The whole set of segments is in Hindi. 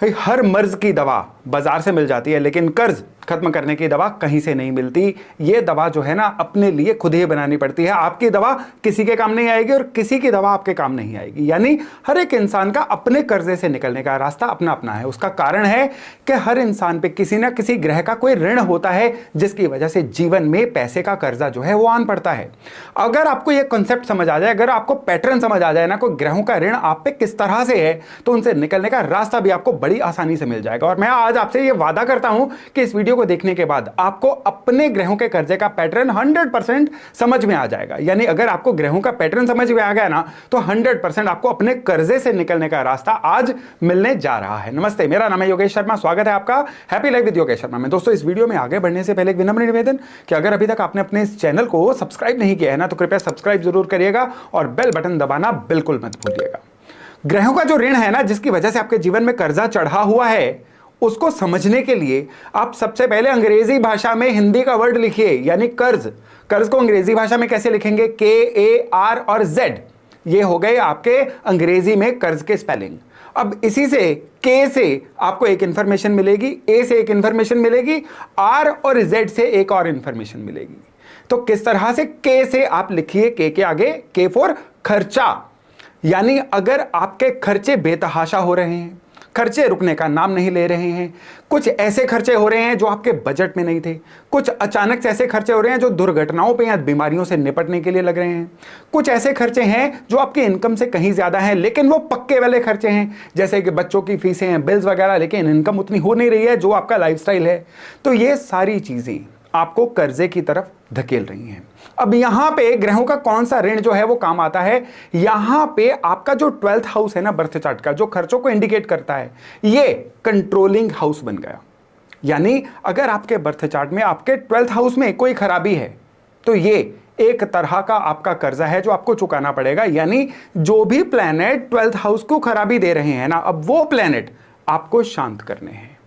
भाई हर मर्ज की दवा बाजार से मिल जाती है, लेकिन कर्ज खत्म करने की दवा कहीं से नहीं मिलती। ये दवा जो है ना अपने लिए खुद ही बनानी पड़ती है। आपकी दवा किसी के काम नहीं आएगी और किसी की दवा आपके काम नहीं आएगी। यानी हर एक इंसान का अपने कर्जे से निकलने का रास्ता अपना अपना है। उसका कारण है कि हर इंसान पे किसी ना किसी ग्रह का कोई ऋण होता है, जिसकी वजह से जीवन में पैसे का कर्जा जो है वो आन पड़ता है। अगर आपको ये कॉन्सेप्ट समझ आ जाए, अगर आपको पैटर्न समझ आ जाए ना, कोई ग्रहों का ऋण आप पे किस तरह से है, तो उनसे निकलने का रास्ता भी आपको बड़ी आसानी से मिल जाएगा। और मैं आज आपसे ये वादा करता हूं कि इस वीडियो को देखने के बाद आपको अपने ग्रहों के कर्जे का पैटर्न 100% समझ में आ जाएगा। यानी अगर आपको ग्रहों का पैटर्न समझ में आ गया ना, तो 100% आपको अपने कर्जे से निकलने का रास्ता आज मिलने जा रहा है। नमस्ते, मेरा नाम है योगेश शर्मा। स्वागत है आपका happy life with Yogesh Sharma में। दोस्तों, इस वीडियो में आगे बढ़ने से पहले एक विनम्र निवेदन कि अगर अभी तक आपने अपने इस चैनल को सब्सक्राइब नहीं किया है ना, तो कृपया सब्सक्राइब जरूर करिएगा और बेल बटन दबाना बिल्कुल मत भूलिएगा। ग्रहों का जो ऋण है ना, जिसकी वजह से आपके जीवन में कर्जा चढ़ा हुआ है, उसको समझने के लिए आप सबसे पहले अंग्रेजी भाषा में हिंदी का वर्ड लिखिए, यानी कर्ज। कर्ज को अंग्रेजी भाषा में कैसे लिखेंगे? KAR और Z। ये हो गए आपके अंग्रेजी में कर्ज के स्पेलिंग। अब इसी से K से आपको एक इंफॉर्मेशन मिलेगी, A से एक इंफॉर्मेशन मिलेगी, R और Z से एक और इंफॉर्मेशन मिलेगी। तो किस तरह से? K से आप लिखिए, K के आगे K फॉर खर्चा। यानी अगर आपके खर्चे बेतहाशा हो रहे हैं, खर्चे रुकने का नाम नहीं ले रहे हैं, कुछ ऐसे खर्चे हो रहे हैं जो आपके बजट में नहीं थे, कुछ अचानक से ऐसे खर्चे हो रहे हैं जो दुर्घटनाओं पे या बीमारियों से निपटने के लिए लग रहे हैं, कुछ ऐसे खर्चे हैं जो आपकी इनकम से कहीं ज्यादा हैं, लेकिन वो पक्के वाले खर्चे हैं, जैसे कि बच्चों की फीसें हैं, बिल्स वगैरह, लेकिन इनकम उतनी हो नहीं रही है जो आपका लाइफस्टाइल है। तो ये सारी चीजें आपको कर्जे की तरफ धकेल रही हैं। अब यहां पे ग्रहों का कौन सा ऋण जो है वो काम आता है? यहां पे आपका जो 12th हाउस है ना, बर्थ चार्ट का, जो खर्चों को इंडिकेट करता है, ये कंट्रोलिंग हाउस बन गया। यानी अगर आपके बर्थ चार्ट में आपके 12th हाउस में कोई खराबी है, तो ये एक तरह का आपका कर्जा है जो आपको चुकाना पड़ेगा। यानी जो भी प्लैनेट 12th हाउस को खराबी दे रहे हैं ना, अब वो प्लैनेट आपको शांत करने हैं।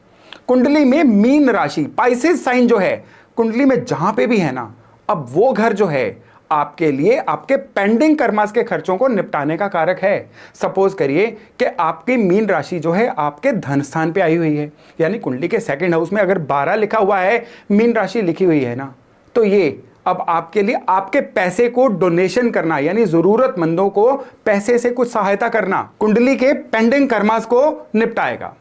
कुंडली में मीन राशि, पाइसेस साइन जो है कुंडली में जहां पे भी है ना, अब वो घर जो है आपके लिए आपके पेंडिंग कर्मास के खर्चों को निपटाने का कारक है। सपोज करिए कि आपकी मीन राशि जो है आपके धन स्थान पे आई हुई है, यानी कुंडली के सेकंड हाउस में अगर 12 लिखा हुआ है, मीन राशि लिखी हुई है ना, तो ये अब आपके लिए आपके पैसे को डोनेशन करना, यानी जरूरतमंदों को पैसे से कुछ सहायता करना, कुंडली के पेंडिंग कर्मास को निपटाएगा।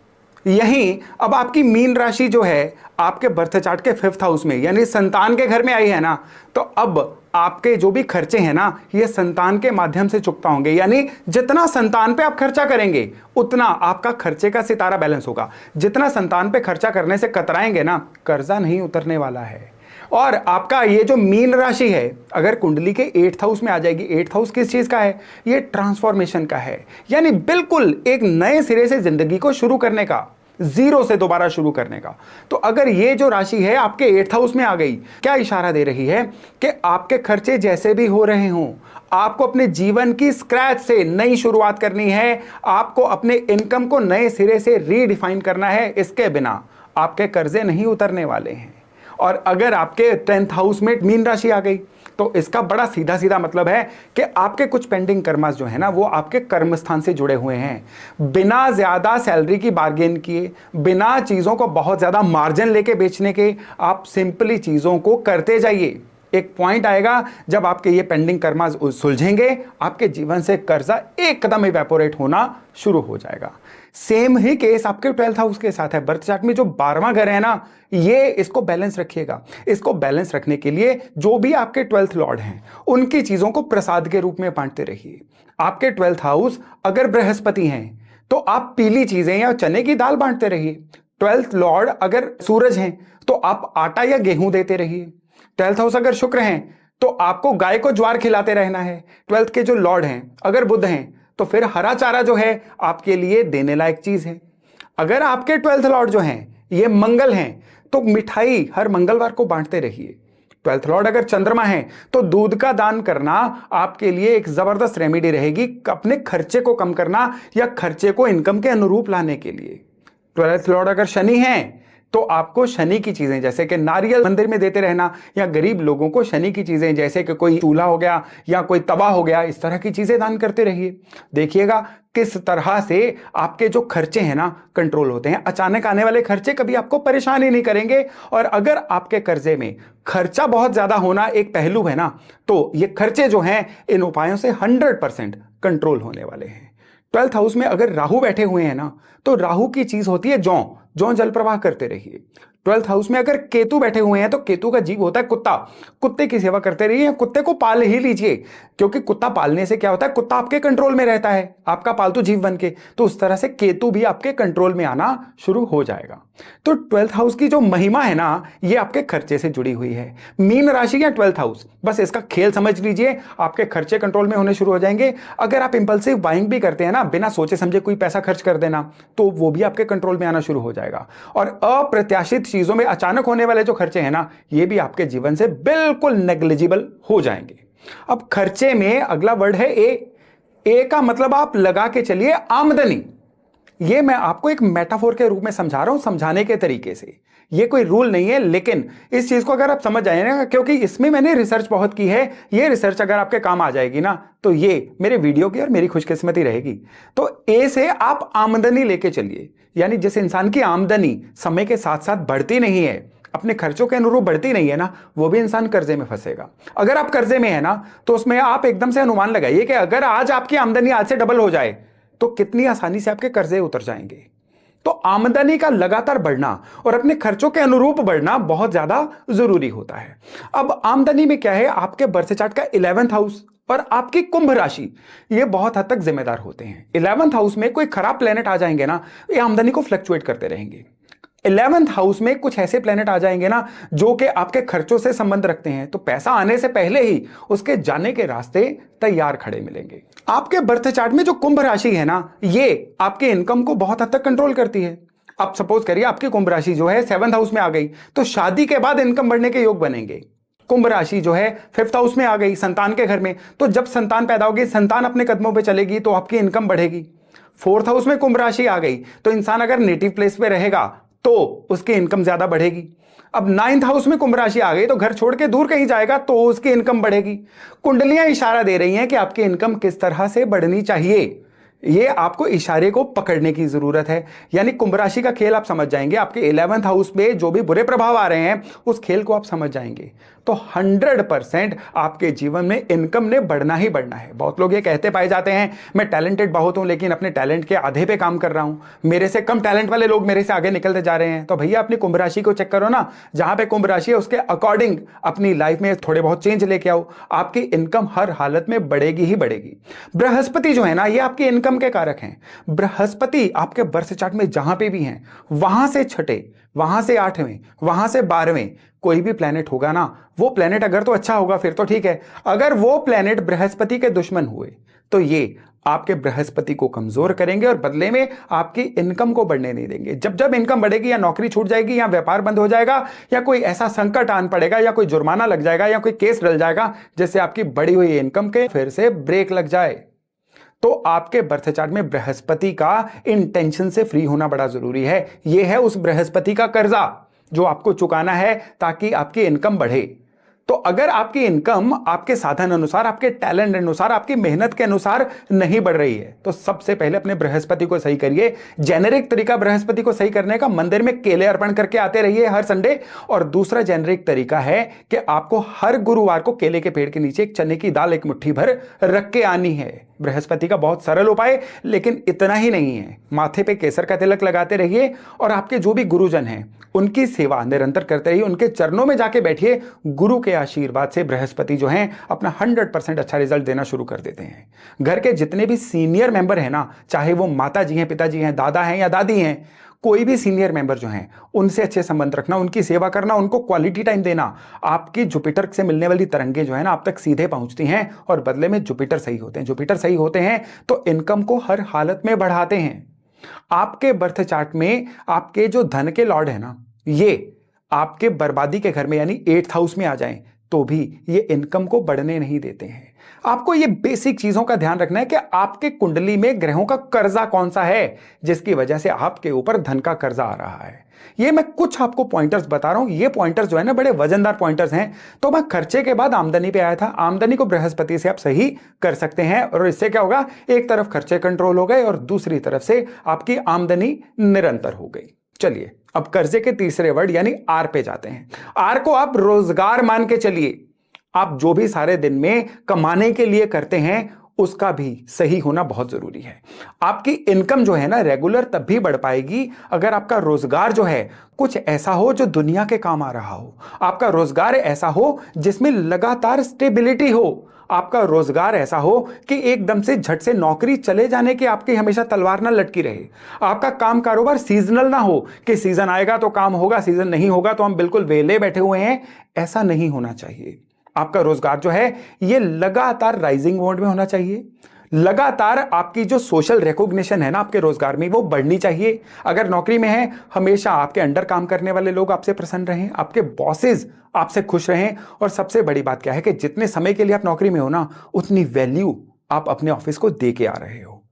यही अब आपकी मीन राशि जो है आपके बर्थ चार्ट के 5th हाउस में, यानी संतान के घर में आई है ना, तो अब आपके जो भी खर्चे हैं ना, ये संतान के माध्यम से चुकता होंगे। यानी जितना संतान पे आप खर्चा करेंगे, उतना आपका खर्चे का सितारा बैलेंस होगा। जितना संतान पे खर्चा करने से कतराएंगे ना, कर्जा नहीं उतरने वाला है। और आपका ये जो मीन राशि है, अगर कुंडली के 8th हाउस में आ जाएगी, 8th हाउस किस चीज का है? ये ट्रांसफॉर्मेशन का है, यानी बिल्कुल एक नए सिरे से जिंदगी को शुरू करने का, जीरो से दोबारा शुरू करने का। तो अगर ये जो राशि है आपके 8th हाउस में आ गई, क्या इशारा दे रही है? कि आपके खर्चे जैसे भी हो रहे हों, आपको अपने जीवन की स्क्रैच से नई शुरुआत करनी है, आपको अपने इनकम को नए सिरे से रीडिफाइन करना है। इसके बिना आपके कर्जे नहीं उतरने वाले हैं। और अगर आपके 10th हाउस में मीन राशि आ गई, तो इसका बड़ा सीधा सीधा मतलब है कि आपके कुछ पेंडिंग कर्मास जो है ना, वो आपके कर्म स्थान से जुड़े हुए हैं। बिना ज्यादा सैलरी की बार्गेन किए, बिना चीजों को बहुत ज्यादा मार्जिन लेके बेचने के, आप सिंपली चीजों को करते जाइए। एक पॉइंट आएगा जब आपके ये पेंडिंग कर्मा सुलझेंगे, आपके जीवन से कर्जा एक कदम इवेपोरेट होना शुरू हो जाएगा। सेम ही केस आपके 12th हाउस के साथ है। बर्थ चार्ट में जो 12वां घर है ना, ये इसको बैलेंस रखिएगा। इसको बैलेंस रखने के लिए जो भी आपके 12th लॉर्ड हैं, उनकी चीजों को प्रसाद के रूप में बांटते रहिए। आपके 12th हाउस अगर बृहस्पति हैं, तो आप पीली चीजें या चने की दाल बांटते रहिए। 12th लॉर्ड अगर सूरज हैं, तो आप आटा या गेहूं देते रहिए। 12th हाउस अगर शुक्र हैं, तो आपको गाय को ज्वार खिलाते रहना है। 12th के जो लॉर्ड हैं अगर बुध हैं, तो फिर हरा चारा जो है आपके लिए देने लायक चीज है। अगर आपके 12th लॉर्ड जो हैं ये मंगल हैं, तो मिठाई हर मंगलवार को बांटते रहिए। 12th लॉर्ड अगर चंद्रमा है, तो दूध का दान करना आपके लिए एक जबरदस्त रेमेडी रहेगी अपने खर्चे को कम करना या खर्चे को इनकम के अनुरूप लाने के लिए। 12th लॉर्ड अगर शनि है, तो आपको शनि की चीजें जैसे कि नारियल मंदिर में देते रहना, या गरीब लोगों को शनि की चीजें जैसे कि कोई चूल्हा हो गया या कोई तवा हो गया, इस तरह की चीजें दान करते रहिए। देखिएगा किस तरह से आपके जो खर्चे हैं ना कंट्रोल होते हैं। अचानक आने वाले खर्चे कभी आपको परेशान ही नहीं करेंगे। और अगर आपके कर्जे में खर्चा बहुत ज्यादा होना एक पहलू है ना, तो ये खर्चे जो हैं इन उपायों से 100% कंट्रोल होने वाले हैं। 12th हाउस में अगर राहु बैठे हुए हैं ना, तो राहु की चीज होती है जौ, जौ जल प्रवाह करते रहिए। 12th हाउस में अगर केतु बैठे हुए हैं, तो केतु का जीव होता है कुत्ता, कुत्ते की सेवा करते रहिए, कुत्ते को पाल ही लीजिए, क्योंकि कुत्ता पालने से क्या होता है, कुत्ता आपके कंट्रोल में रहता है, आपका पालतू जीव बन के। तो उस तरह से केतु भी आपके कंट्रोल में आना शुरू हो जाएगा। तो 12th हाउस की जो महिमा है ना, ये आपके खर्चे से जुड़ी हुई है। मीन राशि या 12th हाउस, बस इसका खेल समझ लीजिए, आपके खर्चे कंट्रोल में होने शुरू हो जाएंगे। अगर आप इंपल्सिव बाइंग भी करते हैं ना, बिना सोचे समझे कोई पैसा खर्च कर देना, तो वो भी आपके कंट्रोल में आना शुरू हो जाएगा। और अप्रत्याशित चीजों में अचानक होने वाले जो खर्चे हैं ना, ये भी आपके जीवन से बिल्कुल नेग्लिजिबल हो जाएंगे। अब खर्चे में अगला वर्ड है ए का मतलब आप लगा के चलिए आमदनी। ये मैं आपको एक मेटाफोर के रूप में समझा रहा हूं, समझाने के तरीके से। ये कोई रूल नहीं है, लेकिन इस चीज को अगर आप समझ जाए ना, क्योंकि इसमें मैंने रिसर्च बहुत की है, ये रिसर्च अगर आपके काम आ जाएगी ना, तो ये मेरे वीडियो की और मेरी खुशकिस्मती रहेगी। तो ए से आप आमदनी लेके चलिए, यानी जिस इंसान की आमदनी समय के साथ साथ बढ़ती नहीं है, अपने खर्चों के अनुरूप बढ़ती नहीं है ना, वो भी इंसान कर्जे में फंसेगा। अगर आप कर्जे में है ना, तो उसमें आप एकदम से अनुमान लगाइए कि अगर आज आपकी आमदनी आज से डबल हो जाए, तो कितनी आसानी से आपके कर्जे उतर जाएंगे। तो आमदनी का लगातार बढ़ना और अपने खर्चों के अनुरूप बढ़ना बहुत ज्यादा जरूरी होता है। अब आमदनी में क्या है, आपके बर्थ चार्ट का 11th हाउस और आपकी कुंभ राशि, ये बहुत हद तक जिम्मेदार होते हैं। 11th हाउस में कोई खराब प्लेनेट आ जाएंगे ना, ये आमदनी को फ्लक्चुएट करते रहेंगे। 11th हाउस में कुछ ऐसे प्लेनेट आ जाएंगे ना, जो कि आपके खर्चों से संबंध रखते हैं, तो पैसा आने से पहले ही उसके जाने के रास्ते तैयार खड़े मिलेंगे। आपके बर्थ चार्ट में जो कुंभ राशि है ना, ये आपके इनकम को बहुत हद तक कंट्रोल करती है। अब सपोज करिए आपकी कुंभ राशि जो है 7th हाउस में आ गई, तो शादी के बाद इनकम बढ़ने के योग बनेंगे। कुंभ राशि जो है 5th हाउस में आ गई, संतान के घर में, तो जब संतान पैदा होगी, संतान अपने कदमों पे चलेगी, तो आपकी इनकम बढ़ेगी। 4th हाउस में कुंभ राशि आ गई, तो इंसान अगर नेटिव प्लेस पे रहेगा तो उसकी इनकम ज्यादा बढ़ेगी। अब 9th हाउस में कुंभ राशि आ गई, तो घर छोड़ के दूर कहीं जाएगा तो उसकी इनकम बढ़ेगी। कुंडलियां इशारा दे रही हैं कि आपकी इनकम किस तरह से बढ़नी चाहिए, ये आपको इशारे को पकड़ने की जरूरत है। यानी कुंभ राशि का खेल आप समझ जाएंगे, आपके 11th हाउस में जो भी बुरे प्रभाव आ रहे हैं उस खेल को आप समझ जाएंगे, तो 100% आपके जीवन में इनकम ने बढ़ना ही बढ़ना है। बहुत लोग ये कहते पाए जाते हैं, मैं टैलेंटेड बहुत हूं, लेकिन अपने टैलेंट के आधे पे काम कर रहा हूं, मेरे से कम टैलेंट वाले लोग मेरे से आगे निकलते जा रहे हैं। तो भैया अपनी कुंभ राशि को चेक करो ना, जहां पे कुंभ राशि है उसके अकॉर्डिंग अपनी लाइफ में थोड़े बहुत चेंज लेके आओ, आपकी इनकम हर हालत में बढ़ेगी ही बढ़ेगी। बृहस्पति जो है ना, ये आपकी इनकम के कारक हैं। बृहस्पति आपके बर्थ चार्ट में जहां पे भी हैं, वहां से छठे, वहां से 8वें, वहां से 12वें कोई भी प्लेनेट होगा ना, वो प्लेनेट अगर तो अच्छा होगा फिर तो ठीक है, अगर वो प्लेनेट बृहस्पति के दुश्मन हुए तो ये आपके बृहस्पति को कमजोर करेंगे और बदले में आपकी इनकम को बढ़ने नहीं देंगे। जब जब इनकम बढ़ेगी, या नौकरी छूट जाएगी, या व्यापार बंद हो जाएगा, या कोई ऐसा संकट आन पड़ेगा, या कोई जुर्माना लग जाएगा, या कोई केस डल जाएगा जिससे आपकी बढ़ी हुई इनकम के फिर से ब्रेक लग जाए, तो आपके बर्थ चार्ट में बृहस्पति का इन टेंशन से फ्री होना बड़ा जरूरी है। यह है उस बृहस्पति का कर्जा जो आपको चुकाना है ताकि आपकी इनकम बढ़े। तो अगर आपकी इनकम आपके साधन अनुसार, आपके टैलेंट अनुसार, आपकी मेहनत के अनुसार नहीं बढ़ रही है, तो सबसे पहले अपने बृहस्पति को सही करिए। जेनेरिक तरीका बृहस्पति को सही करने का, मंदिर में केले अर्पण करके आते रहिए हर संडे। और दूसरा जेनेरिक तरीका है कि आपको हर गुरुवार को केले के पेड़ के नीचे एक चने की दाल एक मुट्ठी भर रख के आनी है। बृहस्पति का बहुत सरल उपाय, लेकिन इतना ही नहीं है। माथे पे केसर का तिलक लगाते रहिए और आपके जो भी गुरुजन हैं उनकी सेवा निरंतर करते रहिए, उनके चरणों में जाके बैठिए। गुरु के आशीर्वाद से बृहस्पति जो हैं अपना 100% अच्छा रिजल्ट देना शुरू कर देते हैं। घर के जितने भी सीनियर मेंबर हैं ना, चाहे वो माता जी हैं, पिताजी हैं, दादा हैं या दादी हैं, कोई भी सीनियर मेंबर जो हैं उनसे अच्छे संबंध रखना, उनकी सेवा करना, उनको क्वालिटी टाइम देना। आपकी जुपिटर से मिलने वाली तरंगे जो है ना आप तक सीधे पहुंचती हैं और बदले में जुपिटर सही होते हैं। जुपिटर सही होते हैं तो इनकम को हर हालत में बढ़ाते हैं। आपके बर्थ चार्ट में आपके जो धन के लॉर्ड है ना, ये आपके बर्बादी के घर में यानी 8th हाउस में आ जाएं तो भी ये इनकम को बढ़ने नहीं देते हैं। आपको ये बेसिक चीजों का ध्यान रखना है कि आपके कुंडली में ग्रहों का कर्जा कौन सा है जिसकी वजह से आपके ऊपर धन का कर्जा आ रहा है। ये मैं कुछ आपको पॉइंटर्स बता रहा हूं, ये पॉइंटर्स जो है ना बड़े वजनदार पॉइंटर्स हैं। तो मैं खर्चे के बाद आमदनी पे आया था। आमदनी को बृहस्पति से आप सही कर सकते हैं और इससे क्या होगा, एक तरफ खर्चे कंट्रोल हो गए और दूसरी तरफ से आपकी आमदनी निरंतर हो गई। चलिए अब कर्जे के तीसरे वर्ड यानी आर पे जाते हैं। आर को आप रोजगार मान के चलिए। आप जो भी सारे दिन में कमाने के लिए करते हैं उसका भी सही होना बहुत जरूरी है। आपकी इनकम जो है ना रेगुलर तब भी बढ़ पाएगी अगर आपका रोजगार जो है कुछ ऐसा हो जो दुनिया के काम आ रहा हो। आपका रोजगार ऐसा हो जिसमें लगातार स्टेबिलिटी हो। आपका रोजगार ऐसा हो कि एकदम से झट से नौकरी चले जाने की आपकी हमेशा तलवार ना लटकी रहे। आपका काम कारोबार सीजनल ना हो कि सीजन आएगा तो काम होगा, सीजन नहीं होगा तो हम बिल्कुल वेले बैठे हुए हैं। ऐसा नहीं होना चाहिए। आपका रोजगार जो है ये लगातार राइजिंग मोड में होना चाहिए। लगातार आपकी जो सोशल रिकॉग्निशन है ना आपके रोजगार में वो बढ़नी चाहिए। अगर नौकरी में है हमेशा आपके अंडर काम करने वाले लोग आपसे प्रसन्न रहें, आपके बॉसेस आपसे खुश रहें। और सबसे बड़ी बात क्या है कि जितने समय के लिए आप नौकरी में हो ना उतनी वैल्यू आप अपने ऑफिस को दे के आ रहे हो।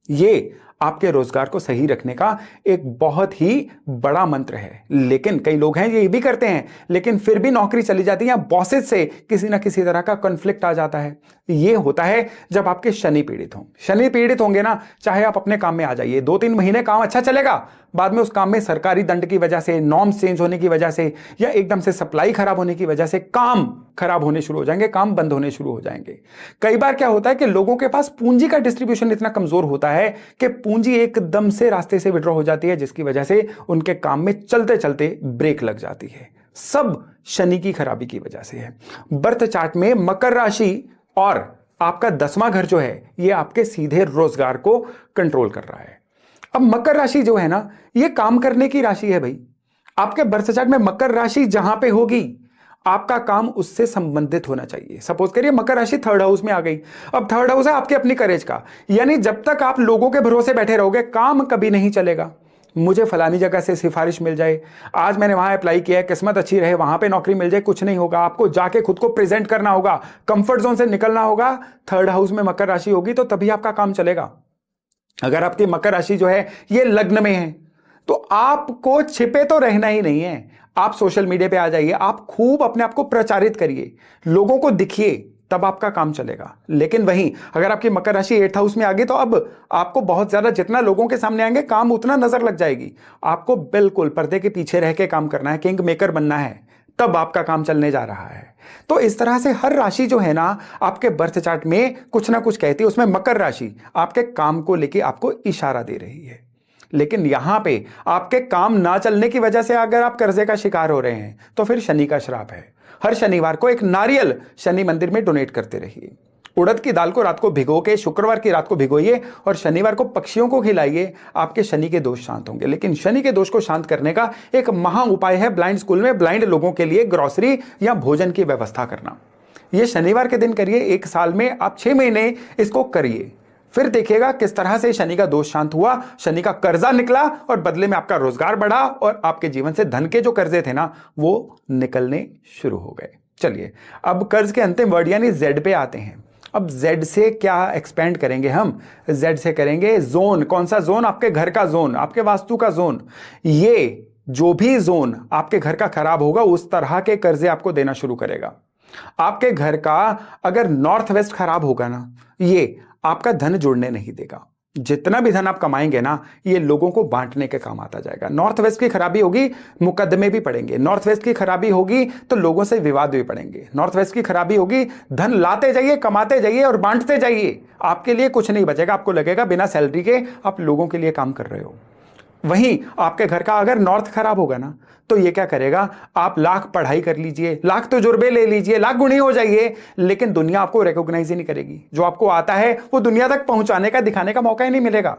ये आपके रोजगार को सही रखने का एक बहुत ही बड़ा मंत्र है। लेकिन कई लोग हैं ये भी करते हैं लेकिन फिर भी नौकरी चली जाती है या बॉसेस से किसी ना किसी तरह का कॉन्फ्लिक्ट आ जाता है। ये होता है जब आपके शनि पीड़ित हों। शनि पीड़ित होंगे ना, चाहे आप अपने काम में आ जाइए, 2-3 महीने काम अच्छा चलेगा, बाद में उस काम में सरकारी दंड की वजह से, नॉर्म्स चेंज होने की वजह से या एकदम से सप्लाई खराब होने की वजह से काम खराब होने शुरू हो जाएंगे, काम बंद होने शुरू हो जाएंगे। कई बार क्या होता है कि लोगों के पास पूंजी का डिस्ट्रीब्यूशन इतना कमजोर होता है कि पूंजी एकदम से रास्ते से विड्रॉ हो जाती है जिसकी वजह से उनके काम में चलते चलते ब्रेक लग जाती है। सब शनि की खराबी की वजह से है। बर्थ चार्ट में मकर राशि और आपका 10वां घर जो है ये आपके सीधे रोजगार को कंट्रोल कर रहा है। अब मकर राशि जो है ना ये काम करने की राशि है भाई। आपके बर्थ चार्ट में मकर राशि जहां पे होगी आपका काम उससे संबंधित होना चाहिए। सपोज करिए मकर राशि 3rd हाउस में आ गई। अब 3rd हाउस है आपकी अपनी करेज का, यानी जब तक आप लोगों के भरोसे बैठे रहोगे काम कभी नहीं चलेगा। मुझे फलानी जगह से सिफारिश मिल जाए, आज मैंने वहां अप्लाई किया है, किस्मत अच्छी रहे, वहां पे नौकरी मिल जाए, कुछ नहीं होगा। आपको जाके खुद को प्रेजेंट करना होगा, कंफर्ट जोन से निकलना होगा। 3rd हाउस में मकर राशि होगी तो तभी आपका काम चलेगा। अगर आपकी मकर राशि जो है ये लग्न में है तो आपको छिपे तो रहना ही नहीं है। आप सोशल मीडिया पे आ जाइए, आप खूब अपने आप को प्रचारित करिए, लोगों को दिखिए, तब आपका काम चलेगा। लेकिन वहीं अगर आपकी मकर राशि 8th हाउस में आ गई तो अब आपको बहुत ज्यादा जितना लोगों के सामने आएंगे काम उतना नजर लग जाएगी। आपको बिल्कुल पर्दे के पीछे रह के काम करना है, किंग मेकर बनना है, तब आपका काम चलने जा रहा है। तो इस तरह से हर राशि जो है ना आपके बर्थ चार्ट में कुछ ना कुछ कहती है। उसमें मकर राशि आपके काम को लेके आपको इशारा दे रही है। लेकिन यहां पे आपके काम ना चलने की वजह से अगर आप कर्जे का शिकार हो रहे हैं तो फिर शनि का श्राप है। हर शनिवार को एक नारियल शनि मंदिर में डोनेट करते रहिए। उड़द की दाल को रात को भिगो के शुक्रवार की रात को भिगोइए और शनिवार को पक्षियों को खिलाइए। आपके शनि के दोष शांत होंगे। लेकिन शनि के दोष को शांत करने का एक महा उपाय है ब्लाइंड स्कूल में ब्लाइंड लोगों के लिए ग्रोसरी या भोजन की व्यवस्था करना। यह शनिवार के दिन करिए। 1 साल में आप 6 महीने इसको करिए, फिर देखिएगा किस तरह से शनि का दोष शांत हुआ, शनि का कर्जा निकला और बदले में आपका रोजगार बढ़ा और आपके जीवन से धन के जो कर्जे थे ना वो निकलने शुरू हो गए। चलिए अब कर्ज के अंतिम वर्ड यानी जेड पे आते हैं। अब जेड से क्या एक्सपेंड करेंगे हम? जेड से करेंगे जोन। कौन सा जोन? आपके घर का जोन, आपके वास्तु का जोन। ये जो भी जोन आपके घर का खराब होगा उस तरह के कर्जे आपको देना शुरू करेगा। आपके घर का अगर नॉर्थ वेस्ट खराब होगा ना ये आपका धन जुड़ने नहीं देगा। जितना भी धन आप कमाएंगे ना ये लोगों को बांटने के काम आता जाएगा। नॉर्थ वेस्ट की खराबी होगी, मुकदमे भी पड़ेंगे। नॉर्थ वेस्ट की खराबी होगी तो लोगों से विवाद भी पड़ेंगे। नॉर्थ वेस्ट की खराबी होगी, धन लाते जाइए, कमाते जाइए और बांटते जाइए, आपके लिए कुछ नहीं बचेगा। आपको लगेगा बिना सैलरी के आप लोगों के लिए काम कर रहे हो। वहीं आपके घर का अगर नॉर्थ खराब होगा ना तो ये क्या करेगा, आप लाख पढ़ाई कर लीजिए, लाख तजुर्बे ले लीजिए, लाख गुणी हो जाइए, लेकिन दुनिया आपको रिकॉग्नाइज ही नहीं करेगी। जो आपको आता है वो दुनिया तक पहुंचाने का, दिखाने का मौका ही नहीं मिलेगा।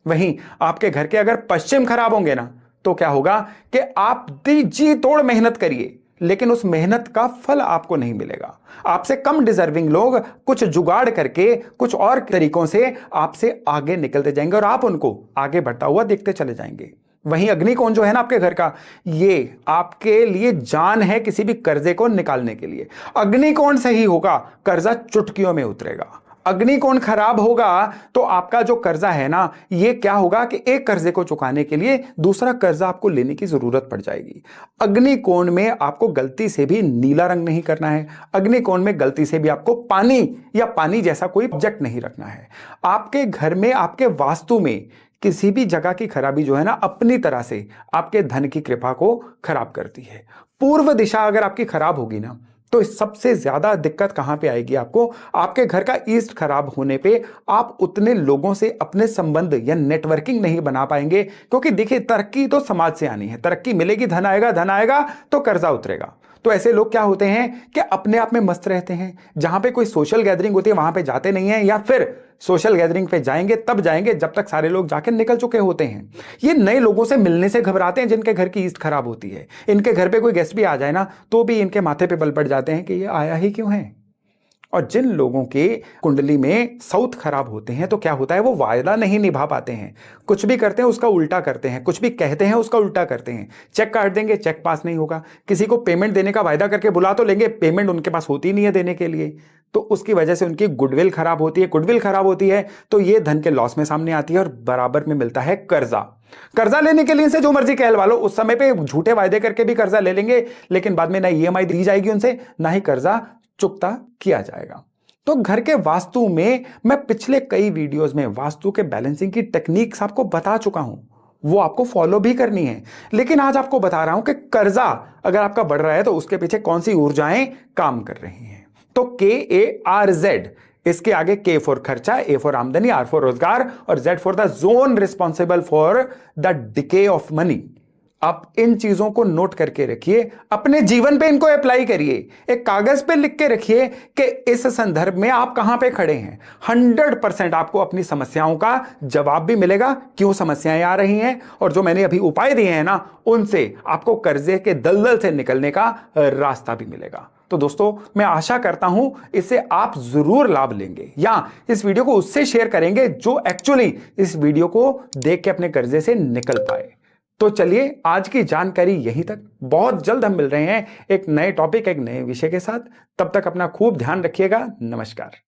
वहीं आपके घर के अगर पश्चिम खराब होंगे ना तो क्या होगा कि आप जी तोड़ मेहनत करिए लेकिन उस मेहनत का फल आपको नहीं मिलेगा। आपसे कम डिजर्विंग लोग कुछ जुगाड़ करके कुछ और तरीकों से आपसे आगे निकलते जाएंगे और आप उनको आगे बढ़ता हुआ देखते चले जाएंगे। वहीं अग्निकोण जो है ना आपके घर का, ये आपके लिए जान है किसी भी कर्जे को निकालने के लिए। अग्निकोण सही होगा, कर्जा चुटकियों में उतरेगा। अग्निकोण खराब होगा तो आपका जो कर्जा है ना, ये क्या होगा कि एक कर्जे को चुकाने के लिए दूसरा कर्जा आपको लेने की जरूरत पड़ जाएगी। अग्निकोण में आपको गलती से भी नीला रंग नहीं करना है। अग्निकोण में गलती से भी आपको पानी या पानी जैसा कोई ऑब्जेक्ट नहीं रखना है। आपके घर में, आपके वास्तु में किसी भी जगह की खराबी जो है ना, अपनी तरह से आपके धन की कृपा को खराब करती है। पूर्व दिशा अगर आपकी खराब होगी ना, तो सबसे ज्यादा दिक्कत कहां पे आएगी आपको? आपके घर का ईस्ट खराब होने पे आप उतने लोगों से अपने संबंध या नेटवर्किंग नहीं बना पाएंगे। क्योंकि देखिए, तरक्की तो समाज से आनी है, तरक्की मिलेगी, धन आएगा, धन आएगा तो कर्जा उतरेगा। तो ऐसे लोग क्या होते हैं कि अपने आप में मस्त रहते हैं। जहां पे कोई सोशल गैदरिंग होती है वहां पे जाते नहीं है, या फिर सोशल गैदरिंग पे जाएंगे तब जाएंगे जब तक सारे लोग जाके निकल चुके होते हैं। ये नए लोगों से मिलने से घबराते हैं जिनके घर की ईस्ट खराब होती है। इनके घर पे कोई गेस्ट भी आ जाए ना, तो भी इनके माथे पे बल पड़ जाते हैं कि ये आया ही क्यों है। और जिन लोगों के कुंडली में साउथ खराब होते हैं तो क्या होता है, वो वायदा नहीं निभा पाते हैं। कुछ भी करते हैं उसका उल्टा करते हैं, कुछ भी कहते हैं उसका उल्टा करते हैं। चेक काट देंगे, चेक पास नहीं होगा। किसी को पेमेंट देने का वायदा करके बुला तो लेंगे, पेमेंट उनके पास होती नहीं है देने के लिए, तो उसकी वजह से उनकी गुडविल खराब होती है। गुडविल खराब होती है तो ये धन के लॉस में सामने आती है और बराबर में मिलता है कर्जा। कर्जा लेने के लिए इनसे जो मर्जी कहलवा लो, उस समय पे झूठे वायदे करके भी कर्जा ले लेंगे, लेकिन बाद में ना ईएमआई दी जाएगी उनसे, ना ही कर्जा चुकता किया जाएगा। तो घर के वास्तु में मैं पिछले कई वीडियोस में वास्तु के बैलेंसिंग की टेक्निक्स आपको बता चुका हूं, वो आपको फॉलो भी करनी है। लेकिन आज आपको बता रहा हूं कि कर्जा अगर आपका बढ़ रहा है तो उसके पीछे कौन सी ऊर्जाएं काम कर रही हैं। तो KARZ, इसके आगे K फॉर खर्चा, A फॉर आमदनी, R फॉर रोजगार और Z for the zone responsible for the decay of money. आप इन चीजों को नोट करके रखिए, अपने जीवन पे इनको अप्लाई करिए, एक कागज पे लिख के रखिए कि इस संदर्भ में आप कहां पे खड़े हैं। 100% आपको अपनी समस्याओं का जवाब भी मिलेगा, क्यों समस्याएं आ रही हैं, और जो मैंने अभी उपाय दिए हैं ना, उनसे आपको कर्जे के दलदल से निकलने का रास्ता भी मिलेगा। तो दोस्तों, मैं आशा करता हूं इससे आप जरूर लाभ लेंगे, या इस वीडियो को उससे शेयर करेंगे जो एक्चुअली इस वीडियो को देख के अपने कर्जे से निकल पाए। तो चलिए, आज की जानकारी यहीं तक। बहुत जल्द हम मिल रहे हैं एक नए टॉपिक, एक नए विषय के साथ। तब तक अपना खूब ध्यान रखिएगा। नमस्कार।